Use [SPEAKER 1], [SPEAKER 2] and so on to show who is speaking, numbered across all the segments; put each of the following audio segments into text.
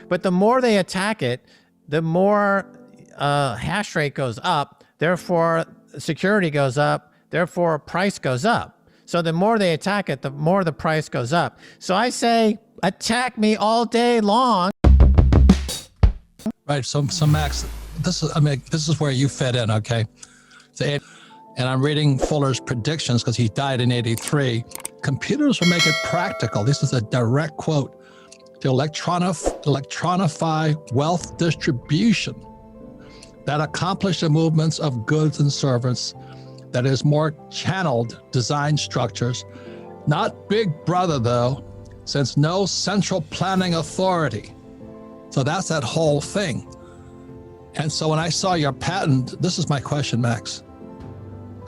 [SPEAKER 1] But the more they attack it, the more hash rate goes up. Therefore, security goes up. Therefore, price goes up. So the more they attack it, the more the price goes up. So I say, attack me all day long.
[SPEAKER 2] Right. So Max, this is where you fit in. Okay. And I'm reading Fuller's predictions because he died in '83. Computers will make it practical. This is a direct quote. To electronify wealth distribution that accomplish the movements of goods and services that is more channeled design structures, not Big Brother though, since no central planning authority. So that's that whole thing. And so when I saw your patent, this is my question, Max.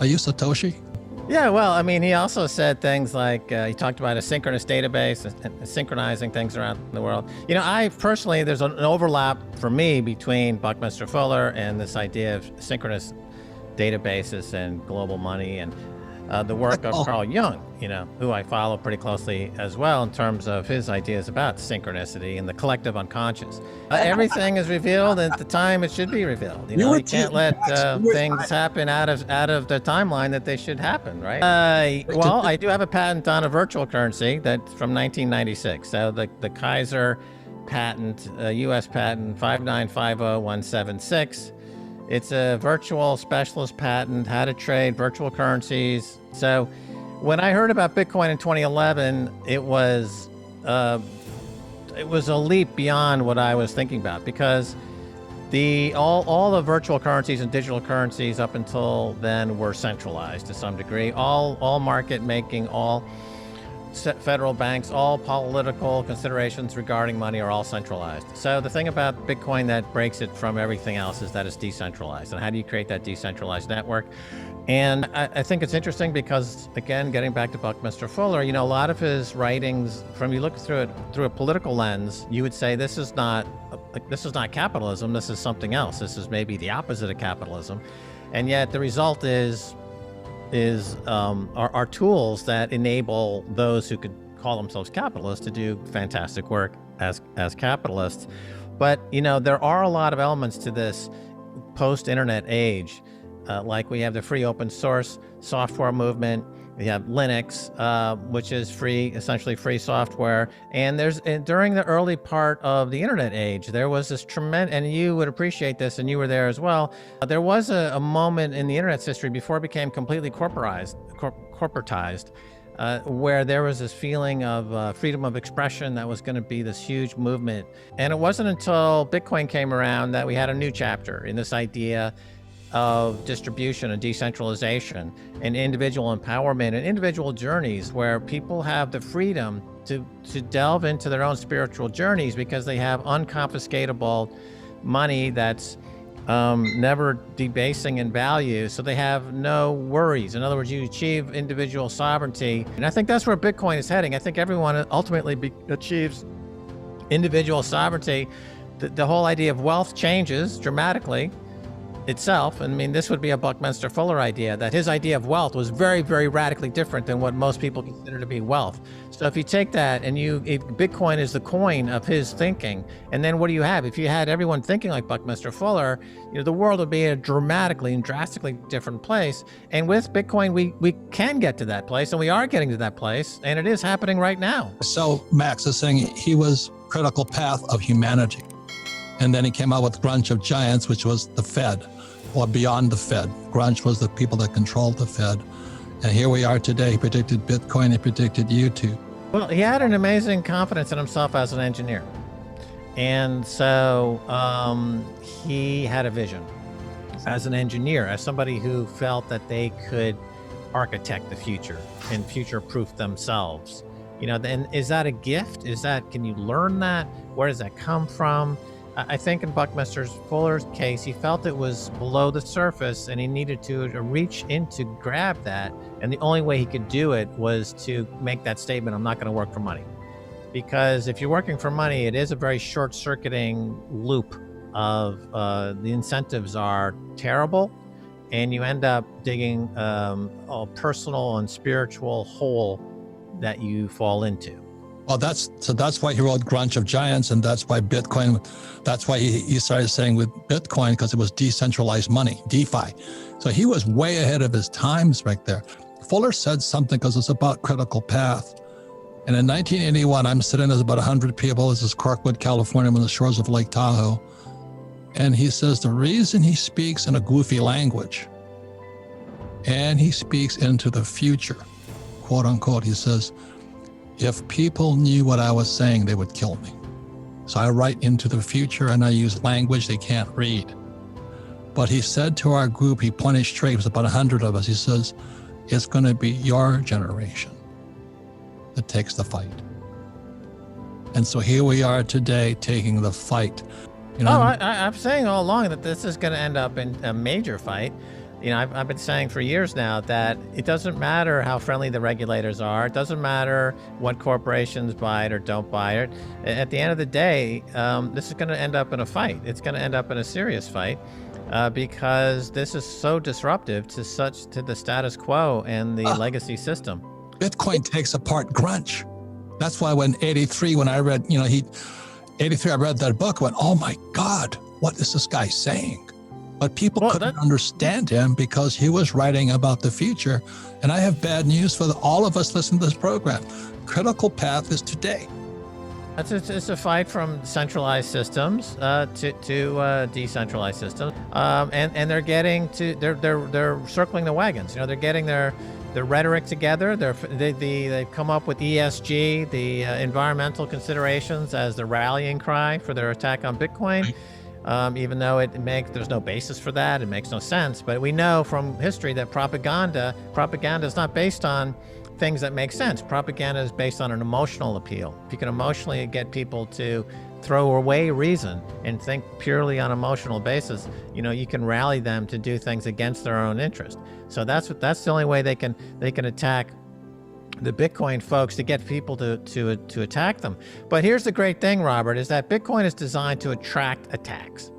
[SPEAKER 2] Are you Satoshi?
[SPEAKER 1] Yeah, well, I mean, he also said things like, he talked about a synchronous database and synchronizing things around the world. You know, I personally, there's an overlap for me between Buckminster Fuller and this idea of synchronous databases and global money and the work of Carl Jung, you know, who I follow pretty closely as well in terms of his ideas about synchronicity and the collective unconscious. Everything is revealed at the time it should be revealed. You know, you can't let things happen out of the timeline that they should happen, right? Well, I do have a patent on a virtual currency that's from 1996. So the Keiser patent, U.S. patent 5950176. It's a virtual specialist patent, how to trade virtual currencies. So when I heard about Bitcoin in 2011, it was a leap beyond what I was thinking about, because all the virtual currencies and digital currencies up until then were centralized to some degree. All market making, all federal banks, all political considerations regarding money are all centralized. So the thing about Bitcoin that breaks it from everything else is that it's decentralized. And how do you create that decentralized network? And I think it's interesting because, again, getting back to Buckminster Fuller, you know, a lot of his writings, from you look through it through a political lens, you would say this is not capitalism. This is something else. This is maybe the opposite of capitalism. And yet the result are tools that enable those who could call themselves capitalists to do fantastic work as capitalists. But, you know, there are a lot of elements to this post-internet age. Like we have the free open source software movement. We have Linux, which is free, essentially free software. And during the early part of the internet age, there was this tremendous, and you would appreciate this, and you were there as well. There was a moment in the internet's history before it became completely corporatized, where there was this feeling of freedom of expression that was going to be this huge movement. And it wasn't until Bitcoin came around that we had a new chapter in this idea of distribution and decentralization and individual empowerment and individual journeys, where people have the freedom to delve into their own spiritual journeys because they have unconfiscatable money that's never debasing in value. So they have no worries. In other words, you achieve individual sovereignty. And I think that's where Bitcoin is heading. I think everyone ultimately achieves individual sovereignty. The whole idea of wealth changes dramatically itself. I mean, this would be a Buckminster Fuller idea, that his idea of wealth was very, very radically different than what most people consider to be wealth. So if you take that and Bitcoin is the coin of his thinking, and then what do you have? If you had everyone thinking like Buckminster Fuller, you know, the world would be a dramatically and drastically different place. And with Bitcoin, we can get to that place, and we are getting to that place, and it is happening right now.
[SPEAKER 2] So Max is saying he was critical path of humanity. And then he came out with Grunge of Giants, which was the Fed, or beyond the Fed. Grunge was the people that controlled the Fed. And here we are today. He predicted Bitcoin, he predicted YouTube.
[SPEAKER 1] Well, he had an amazing confidence in himself as an engineer. And so he had a vision as an engineer, as somebody who felt that they could architect the future and future-proof themselves. You know, then is that a gift? Can you learn that? Where does that come from? I think in Buckminster Fuller's case, he felt it was below the surface and he needed to reach in to grab that. And the only way he could do it was to make that statement, I'm not going to work for money. Because if you're working for money, it is a very short-circuiting loop of the incentives are terrible, and you end up digging a personal and spiritual hole that you fall into.
[SPEAKER 2] Well, that's why he wrote Grunge of Giants, and that's why Bitcoin, that's why he started saying with Bitcoin, because it was decentralized money, DeFi. So he was way ahead of his times right there. Fuller said something because it's about critical path. And in 1981, I'm sitting, there's about 100 people. This is Kirkwood, California, on the shores of Lake Tahoe. And he says the reason he speaks in a goofy language, and he speaks into the future, quote unquote, he says, if people knew what I was saying, they would kill me. So I write into the future and I use language they can't read. But he said to our group, he pointed straight, it was about 100 of us, he says, it's going to be your generation that takes the fight. And so here we are today taking the fight. You know,
[SPEAKER 1] I'm saying all along that this is going to end up in a major fight. You know, I've been saying for years now that it doesn't matter how friendly the regulators are. It doesn't matter what corporations buy it or don't buy it. At the end of the day, this is going to end up in a fight. It's going to end up in a serious fight because this is so disruptive to the status quo and the legacy system.
[SPEAKER 2] Bitcoin takes apart grunge. That's why when I read, 83, I read that book, I went, oh my God, what is this guy saying? But people couldn't understand him because he was writing about the future. And I have bad news for all of us listening to this program. Critical path is today.
[SPEAKER 1] It's a fight from centralized systems to decentralized systems, and they're circling the wagons. You know, they're getting their rhetoric together. They've come up with ESG, the environmental considerations, as the rallying cry for their attack on Bitcoin. Even though there's no basis for that, it makes no sense. But we know from history that propaganda is not based on things that make sense. Propaganda is based on an emotional appeal. If you can emotionally get people to throw away reason and think purely on emotional basis, you can rally them to do things against their own interest. So that's the only way they can attack the Bitcoin folks, to get people to attack them. But here's the great thing, Robert, is that Bitcoin is designed to attract attacks.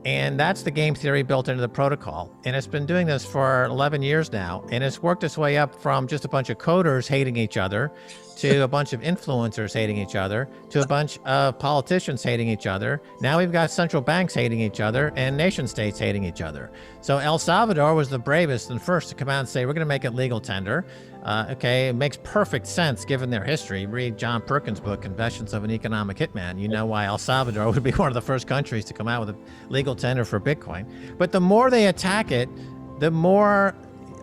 [SPEAKER 1] And that's the game theory built into the protocol. And it's been doing this for 11 years now. And it's worked its way up from just a bunch of coders hating each other to a bunch of influencers hating each other to a bunch of politicians hating each other. Now we've got central banks hating each other and nation states hating each other. So El Salvador was the bravest and first to come out and say, we're going to make it legal tender. It makes perfect sense given their history. Read John Perkins' book, Confessions of an Economic Hitman. You know why El Salvador would be one of the first countries to come out with a legal tender for Bitcoin. But the more they attack it, the more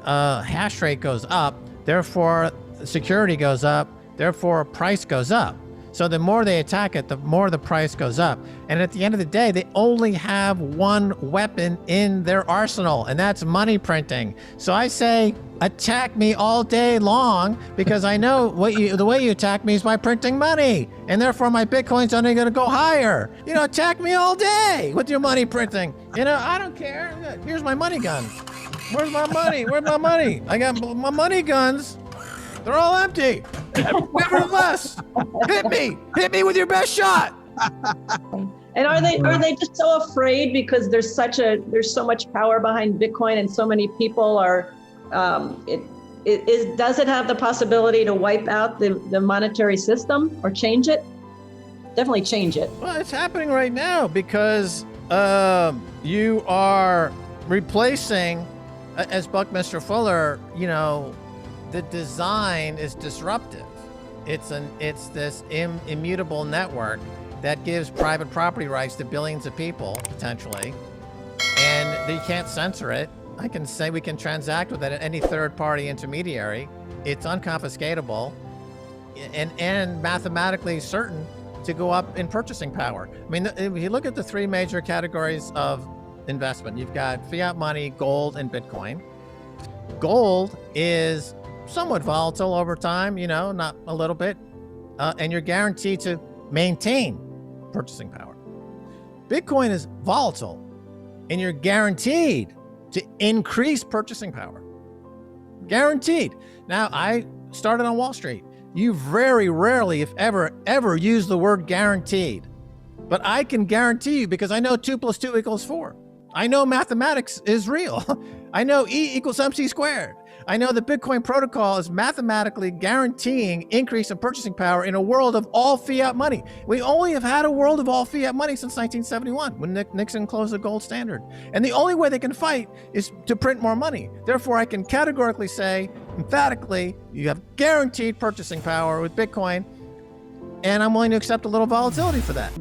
[SPEAKER 1] hash rate goes up. Therefore, security goes up. Therefore, price goes up. So the more they attack it, the more the price goes up. And at the end of the day, they only have one weapon in their arsenal, and that's money printing. So I say, attack me all day long, because I know the way you attack me is by printing money, and therefore my Bitcoin's only going to go higher. Attack me all day with your money printing. I don't care. Here's my money gun. Where's my money? Where's my money? I got my money guns. They're all empty. Nevertheless, hit me with your best shot.
[SPEAKER 3] And are they just so afraid because there's so much power behind Bitcoin and so many people are? Does it have the possibility to wipe out the monetary system or change it? Definitely change it.
[SPEAKER 1] Well, it's happening right now because you are replacing, as Buckminster Fuller, the design is disruptive. It's this immutable network that gives private property rights to billions of people, potentially, and you can't censor it. I can say we can transact with it at any third-party intermediary. It's unconfiscatable and mathematically certain to go up in purchasing power. I mean, if you look at the three major categories of investment, you've got fiat money, gold, and Bitcoin. Gold is somewhat volatile over time, not a little bit, and you're guaranteed to maintain purchasing power. Bitcoin is volatile, and you're guaranteed to increase purchasing power. Guaranteed. Now, I started on Wall Street. You very rarely, if ever use the word guaranteed, but I can guarantee you, because I know 2 + 2 = 4. I know mathematics is real. I know E = MC². I know the Bitcoin protocol is mathematically guaranteeing increase in purchasing power in a world of all fiat money. We only have had a world of all fiat money since 1971 when Nixon closed the gold standard. And the only way they can fight is to print more money. Therefore, I can categorically say, emphatically, you have guaranteed purchasing power with Bitcoin, and I'm willing to accept a little volatility for that.